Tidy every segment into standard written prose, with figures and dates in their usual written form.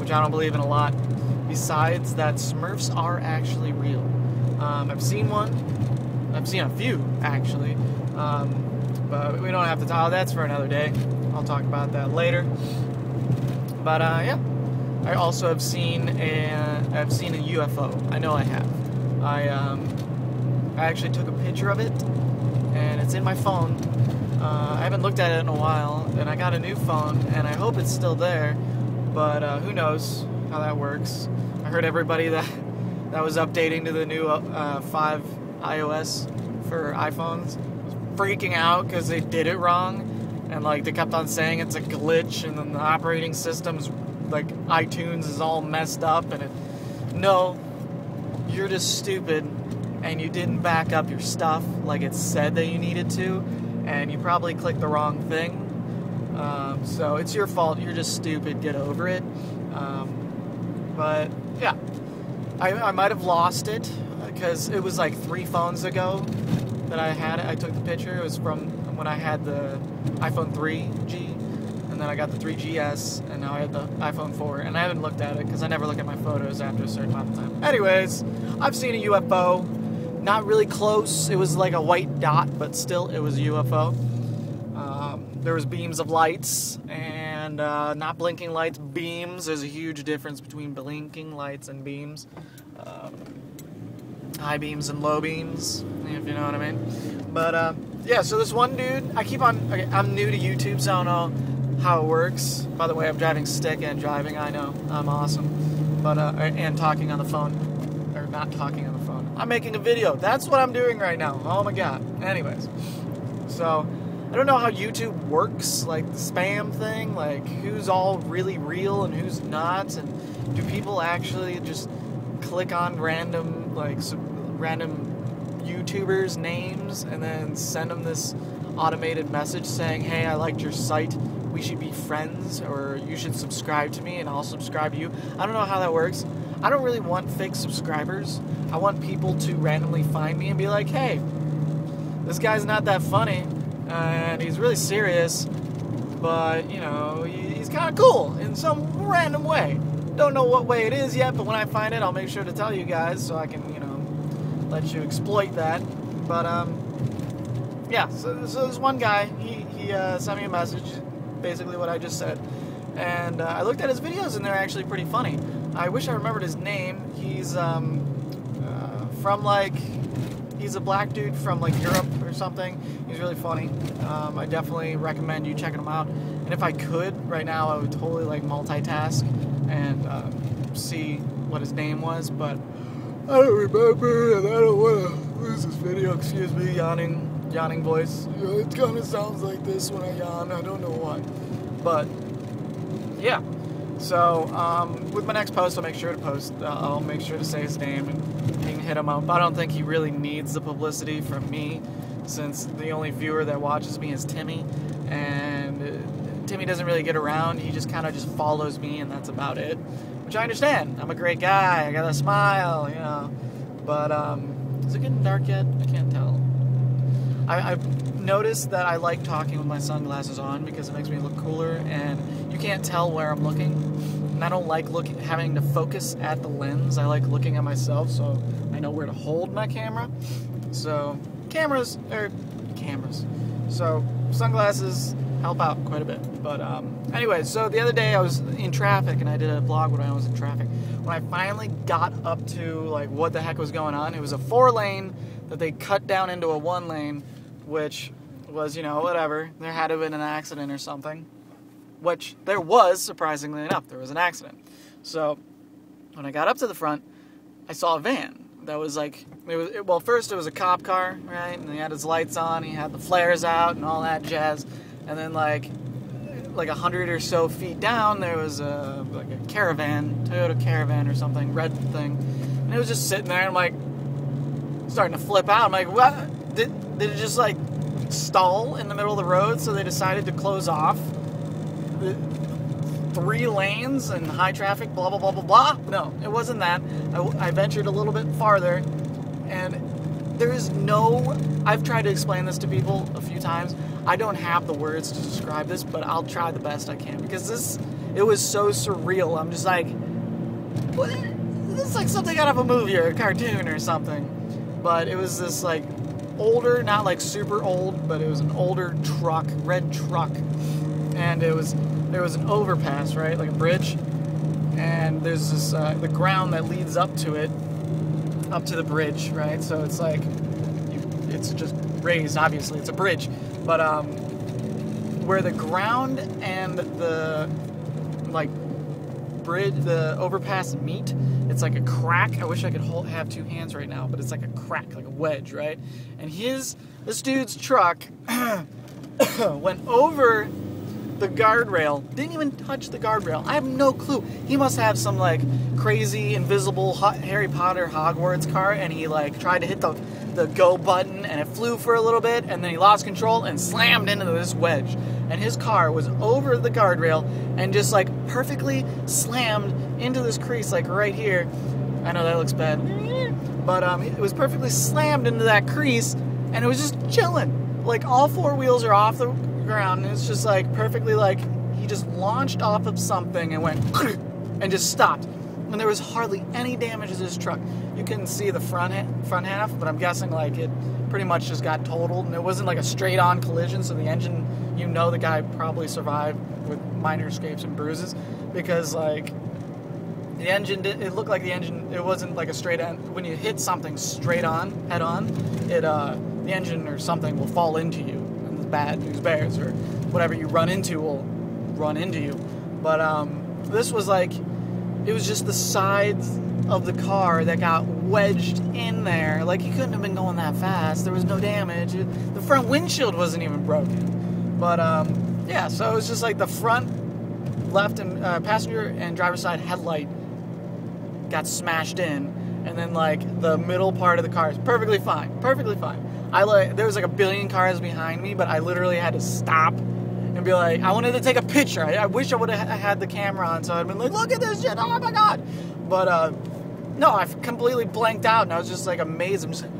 which I don't believe in a lot, besides that Smurfs are actually real. I've seen one. I've seen a few, actually. But we don't have to talk. That's for another day. I'll talk about that later. But yeah, I also have seen a UFO. I know I have. I actually took a picture of it, and it's in my phone. I haven't looked at it in a while, and I got a new phone, and I hope it's still there. But who knows how that works? I heard everybody that was updating to the new 5 iOS for iPhones was freaking out because they did it wrong, and like they kept on saying it's a glitch, and then the operating system's like iTunes is all messed up, and no, you're just stupid, and you didn't back up your stuff like it said that you needed to, and you probably clicked the wrong thing. So it's your fault. You're just stupid. Get over it. But yeah, I might have lost it because it was like 3 phones ago that I had it. I took the picture. It was from when I had the iPhone 3G, and then I got the 3GS, and now I have the iPhone 4, and I haven't looked at it because I never look at my photos after a certain amount of time. Anyways, I've seen a UFO. Not really close. It was like a white dot, but still, it was a UFO. There was beams of lights, and not blinking lights, beams. There's a huge difference between blinking lights and beams. High beams and low beams, if you know what I mean. But yeah, so this one dude, I'm new to YouTube, so I don't know how it works. By the way, I'm driving stick and driving, I know, I'm awesome. But, and talking on the phone, or not talking on the phone. I'm making a video, that's what I'm doing right now, oh my god. Anyways, so, I don't know how YouTube works, like the spam thing, like who's all really real and who's not, and do people actually just click on random YouTubers' names and then send them this automated message saying, hey, I liked your site, we should be friends, or you should subscribe to me and I'll subscribe to you. I don't know how that works. I don't really want fake subscribers. I want people to randomly find me and be like, hey, this guy's not that funny, and he's really serious, but, you know, he's kind of cool in some random way. Don't know what way it is yet, but when I find it, I'll make sure to tell you guys so I can, you know, let you exploit that. But, yeah, so this one guy, he sent me a message, basically what I just said, and I looked at his videos, and they're actually pretty funny. I wish I remembered his name. He's, from, like, he's a black dude from, like, Europe or something. He's really funny. I definitely recommend you checking him out. And if I could, right now, I would totally, like, multitask and see what his name was, but I don't remember, and I don't want to lose this video. Excuse me, yawning voice. You know, it kind of sounds like this when I yawn. I don't know why. But, yeah. So, with my next post, I'll make sure to say his name and you can hit him up. I don't think he really needs the publicity from me, since the only viewer that watches me is Timmy, and Timmy doesn't really get around. He just kind of just follows me, and that's about it, which I understand. I'm a great guy. I got a smile, you know. But, is it getting dark yet? I can't tell. I've noticed that I like talking with my sunglasses on because it makes me look cooler, and you can't tell where I'm looking. And I don't like having to focus at the lens. I like looking at myself, so I know where to hold my camera. So cameras. So sunglasses help out quite a bit. But anyway, so the other day I was in traffic, and I did a vlog when I was in traffic. When I finally got up to like what the heck was going on, it was a 4-lane that they cut down into a 1-lane, which was, you know, whatever. There had to have been an accident or something. Which there was, surprisingly enough. There was an accident. So when I got up to the front, I saw a van that was like, well, first it was a cop car, right? And he had his lights on, he had the flares out and all that jazz. And then like 100 or so feet down, there was like a caravan, Toyota Caravan or something, red thing. And it was just sitting there, and I'm like, starting to flip out. I'm like, what? Did it just like stall in the middle of the road, so they decided to close off the 3 lanes and high traffic, blah, blah, blah, blah, blah? No, it wasn't that. I ventured a little bit farther, and there is no... I've tried to explain this to people a few times. I don't have the words to describe this, but I'll try the best I can, because It was so surreal. I'm just like, what? This is like something out of a movie or a cartoon or something. But it was this like older, not like super old, but it was an older truck, red truck, and there was an overpass, right, like a bridge, and there's this the ground that leads up to it, up to the bridge, right? So it's like it's just raised, obviously, it's a bridge, but where the ground and the like bridge, the overpass meet, it's like a crack. I wish I could have two hands right now, but it's like a crack, like a wedge, right? And this dude's truck went over the guardrail, didn't even touch the guardrail. I have no clue. He must have some like crazy invisible Harry Potter Hogwarts car, and he like tried to hit the go button, and it flew for a little bit, and then he lost control and slammed into this wedge. And his car was over the guardrail and just like perfectly slammed into this crease, like right here. I know that looks bad, but it was perfectly slammed into that crease, and it was just chilling. Like all four wheels are off the ground, and it's just like perfectly, like he just launched off of something and went and just stopped. And there was hardly any damage to this truck. You couldn't see the front half, but I'm guessing like it pretty much just got totaled, and it wasn't like a straight-on collision, so the engine, you know, the guy probably survived with minor scrapes and bruises, because like the engine it looked like the engine, it wasn't like a straight on. When you hit something straight on, head on, the engine or something will fall into you, and the bad news bears, or whatever you run into will run into you. But this was like, it was just the sides of the car that got wedged in there. Like, he couldn't have been going that fast. There was no damage. The front windshield wasn't even broken. But, yeah, so it was just like the front left and passenger and driver's side headlight got smashed in. And then, like, the middle part of the car is perfectly fine. Perfectly fine. There was like a billion cars behind me, but I literally had to stop and be like, I wanted to take a picture. I wish I would have had the camera on, so I'd been like, look at this shit, oh my god. But no, I completely blanked out, and I was just like amazed. I'm just like,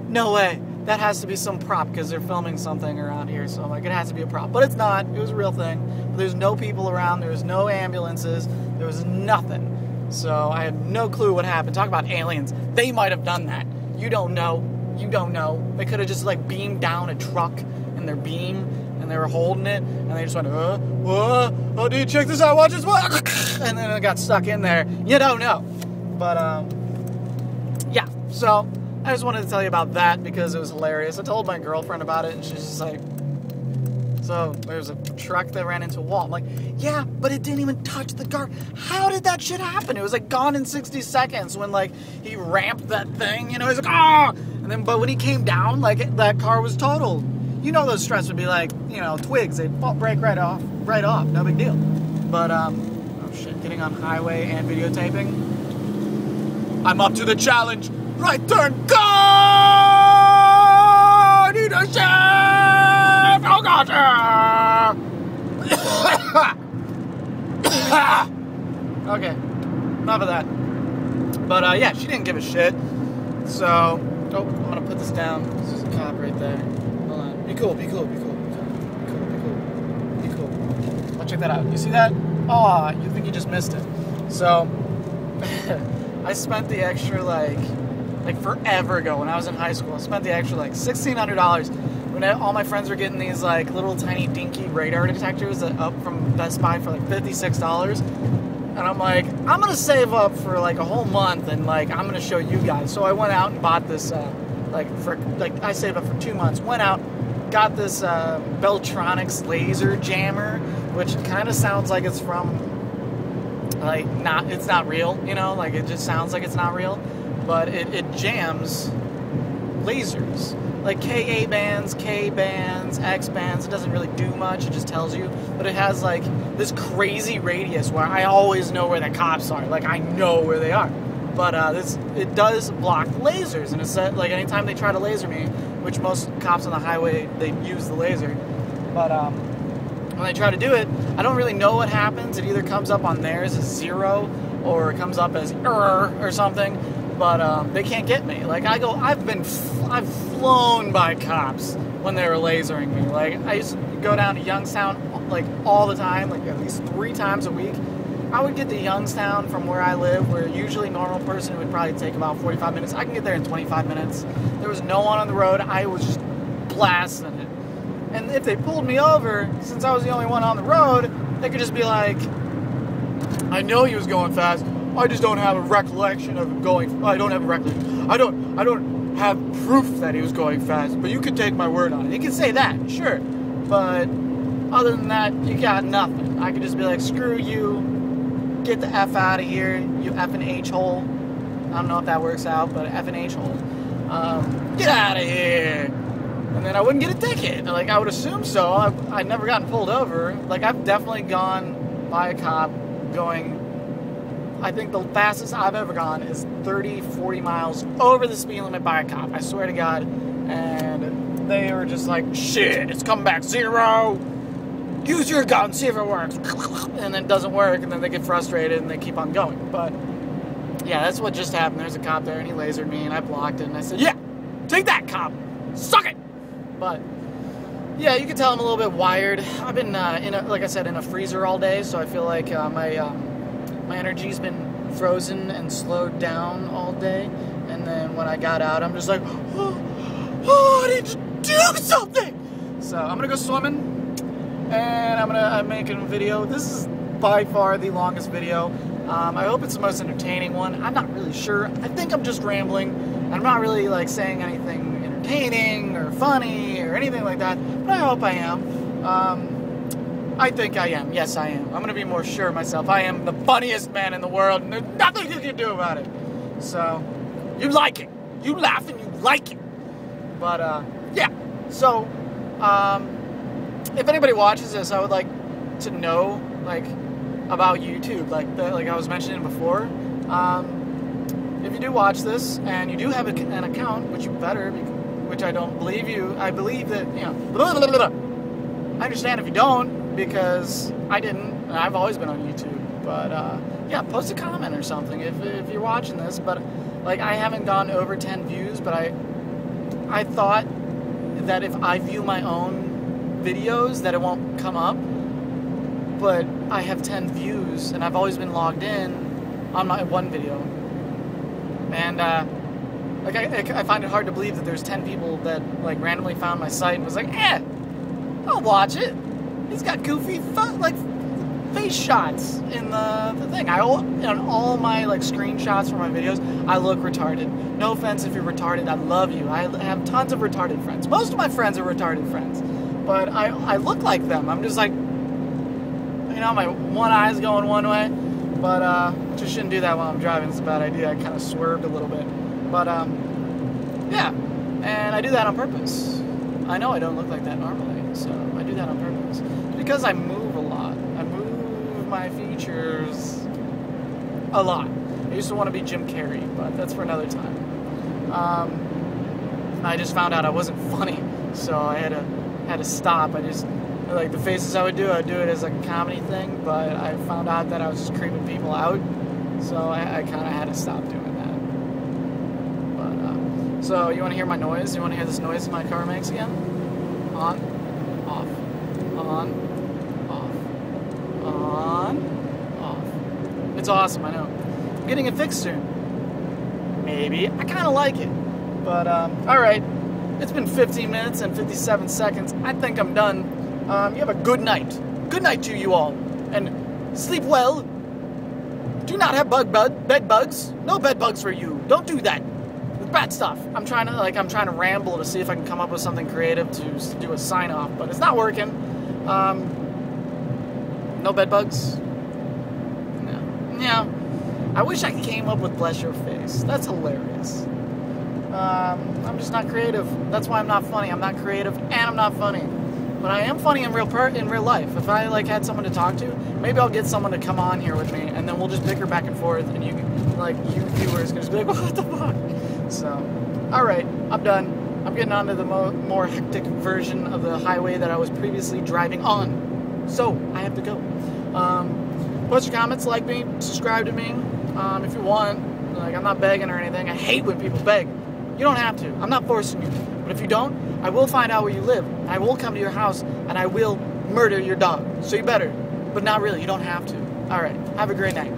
no way, that has to be some prop, because they're filming something around here, so I'm like, it has to be a prop. But it's not. It was a real thing. There's no people around. There was no ambulances. There was nothing. So I had no clue what happened. Talk about aliens. They might have done that. You don't know. You don't know. They could have just like beamed down a truck in their beam, and they were holding it, and they just went, oh, dude, check this out, watch this, and then it got stuck in there. You don't know. But, yeah, so I just wanted to tell you about that because it was hilarious. I told my girlfriend about it, and she's just like, so there's a truck that ran into a wall. I'm like, yeah, but it didn't even touch the guard. How did that shit happen? It was like gone in 60 seconds when like he ramped that thing, you know, he's like, ah! And then, but when he came down, like that car was totaled. You know those struts would be like, you know, twigs. They'd break right off. No big deal. But, oh shit, getting on highway and videotaping. I'm up to the challenge. Right turn, go! Need a shift! Oh gosh! Okay, enough of that. But, yeah, she didn't give a shit. So, oh, I'm gonna put this down. There's a cop right there. Be cool. Oh, check that out. You see that? Oh, you think you just missed it. So, I spent the extra, like forever ago when I was in high school, I spent the extra, like, $1,600 when all my friends were getting these, like, little tiny dinky radar detectors up from Best Buy for, like, $56. And I'm like, I'm going to save up for, like, a whole month, and, like, I'm going to show you guys. So I went out and bought this, I saved up for 2 months, went out, got this Beltronics laser jammer, which kind of sounds like it's from, like, it's not real, you know, like it just sounds like it's not real, but it jams lasers, like Ka bands, K bands, X bands. It doesn't really do much, it just tells you, but it has like this crazy radius where I always know where the cops are, like I know where they are. But it does block lasers, and it's like anytime they try to laser me, which most cops on the highway, they use the laser, but when they try to do it, I don't really know what happens. It either comes up on theirs as 0, or it comes up as error or something. but they can't get me. Like I've flown by cops when they were lasering me. Like I used to go down to Youngstown like all the time, like at least 3 times a week. I would get to Youngstown from where I live, where usually a normal person would probably take about 45 minutes. I can get there in 25 minutes. There was no one on the road. I was just blasting it. And if they pulled me over, since I was the only one on the road, they could just be like, I know he was going fast. I just don't have a recollection of him going. I don't have a recollection. I don't have proof that he was going fast. But you could take my word on it. You can say that, sure. But other than that, you got nothing. I could just be like, screw you. Get the F out of here, you F and H hole. I don't know if that works out, but F and H hole. Get out of here. And then I wouldn't get a ticket. Like, I would assume so. I've never gotten pulled over. Like, I've definitely gone by a cop going, I think the fastest I've ever gone is 30, 40 miles over the speed limit by a cop. I swear to God. And they were just like, shit, it's coming back 0. Use your gun, see if it works. And then it doesn't work, and then they get frustrated and they keep on going. But yeah, that's what just happened. There's a cop there and he lasered me and I blocked it and I said, yeah, take that, cop. Suck it. But yeah, you can tell I'm a little bit wired. I've been like I said, in a freezer all day, so I feel like my energy's been frozen and slowed down all day. And then when I got out, I'm just like, oh, I need to do something. So I'm gonna go swimming. And I'm making a video. This is by far the longest video. I hope it's the most entertaining one. I'm not really sure. I think I'm just rambling. I'm not really like saying anything entertaining or funny or anything like that. But I hope I am. I think I am. Yes, I am. I'm gonna be more sure of myself. I am the funniest man in the world, and there's nothing you can do about it. So you like it. You laugh and you like it. But yeah. So if anybody watches this, I would like to know, like, about YouTube, like I was mentioning before. If you do watch this and you do have an account, which you better, which I don't believe you. I believe that, you know, blah, blah, blah, blah. I understand if you don't, because I didn't, and I've always been on YouTube. But yeah, post a comment or something if you're watching this. But like, I haven't gone over 10 views, but I thought that if I view my own videos that it won't come up, but I have 10 views and I've always been logged in on my one video, and like I find it hard to believe that there's 10 people that like randomly found my site and was like, I'll watch it. He's got goofy like face shots in the thing. On all my like screenshots from my videos, I look retarded. No offense if you're retarded, I love you. I have tons of retarded friends. Most of my friends are retarded friends. But I look like them. I'm just like, you know, my one eye's going one way. But just shouldn't do that while I'm driving. It's a bad idea. I kind of swerved a little bit. But yeah, and I do that on purpose. I know I don't look like that normally, so I do that on purpose. It's because I move a lot. I move my features a lot. I used to want to be Jim Carrey, but that's for another time. I just found out I wasn't funny, so I had to stop. I just, like, the faces I would do it as like a comedy thing, but I found out that I was just creeping people out, so I kind of had to stop doing that. But so you want to hear my noise? You want to hear this noise my car makes again? On, off, on, off, on, off. It's awesome, I know. I'm getting it fixed soon. Maybe. I kind of like it. But all right. It's been 15 minutes and 57 seconds. I think I'm done. You have a good night. Good night to you all. And sleep well. Do not have bed bugs. No bed bugs for you. Don't do that. It's bad stuff. I'm trying to ramble to see if I can come up with something creative to do a sign off, but it's not working. No bed bugs. No. Yeah. I wish I came up with bless your face. That's hilarious. I'm just not creative. That's why I'm not funny. I'm not creative and I'm not funny. But I am funny in real life. If I like had someone to talk to, maybe I'll get someone to come on here with me, and then we'll just bicker back and forth, and you viewers can just be like, what the fuck? So, all right, I'm done. I'm getting on to the more hectic version of the highway that I was previously driving on. So I have to go. Post your comments, like me, subscribe to me if you want. Like, I'm not begging or anything. I hate when people beg. You don't have to. I'm not forcing you. But if you don't, I will find out where you live. I will come to your house, and I will murder your dog. So you better. But not really. You don't have to. All right. Have a great night.